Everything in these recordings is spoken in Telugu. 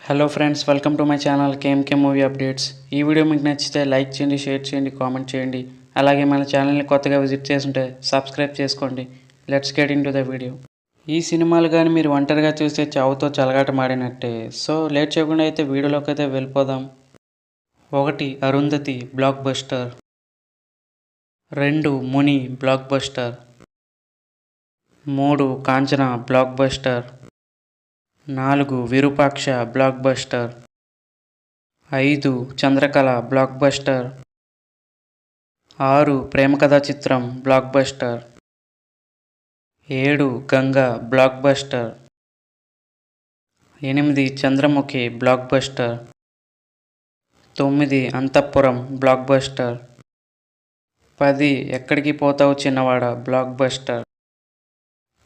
Hello friends, welcome to my channel KMK movie updates. ఈ వీడియో మీకు నచ్చితే లైక్ చేయండి, షేర్ చేయండి, కామెంట్ చేయండి. అలాగే మన ఛానల్ని కొత్తగా విజిట్ చేస్తుంటే సబ్స్క్రైబ్ చేసుకోండి. Let's get in to the video. ఈ సినిమాలు కానీ మీరు ఒంటరిగా చూస్తే చావుతో చెలగాటమాడినట్టే. సో లేట్ చేయకుండా అయితే వీడియోలోకి అయితే వెళ్ళిపోదాం. 1 Arundhati block buster, 2 Muni blockbuster, 3 Kanchana blockbuster, 4 Virupaksha blockbuster, 5 Chandrakala blockbuster, 6 Premakatha Chitram blockbuster, 7 Ganga blockbuster, 8 Chandramukhi blockbuster, 9 Anthahpuram blockbuster, 10 Ekkadiki Pothavu Chinnavada blockbuster,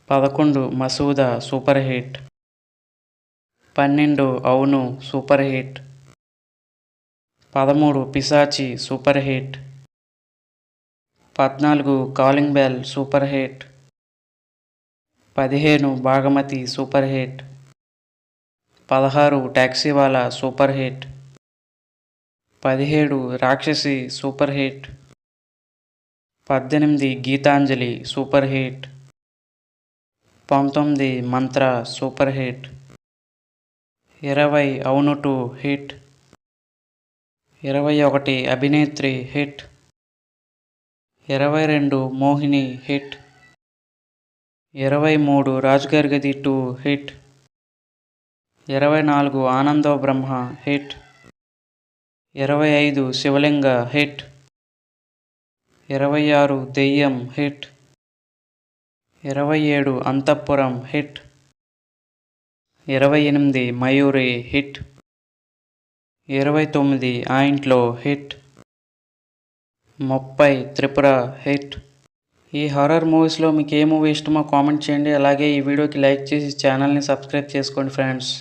11 Masooda super hit, 12 Avunu super hit, 13 Pisachi super hit, 14 calling bell super hit, 15 Bhagamathi super hit, 16 Taxiwaala super hit, 17 Rakshasi super hit, 18 Gitanjali super hit, 19 మంత్ర సూపర్ హిట్, 20 అవును 2 హిట్, 21 అభినేత్రి హిట్, 22 మోహిని హిట్, 23 రాజుగారి గది 2 హిట్, 24 ఆనందో బ్రహ్మ హిట్, 25 శివలింగ హిట్, 26 దెయ్యం హిట్, 27 అంతఃపురం హిట్, 28 మయూరి హిట్, 29 ఆ ఇంట్లో హిట్, 30 త్రిపుర హిట్. ఈ హారర్ మూవీస్లో మీకు ఏ మూవీ ఇష్టమో కామెంట్ చేయండి. అలాగే ఈ వీడియోకి లైక్ చేసి ఛానల్ని సబ్స్క్రైబ్ చేసుకోండి ఫ్రెండ్స్.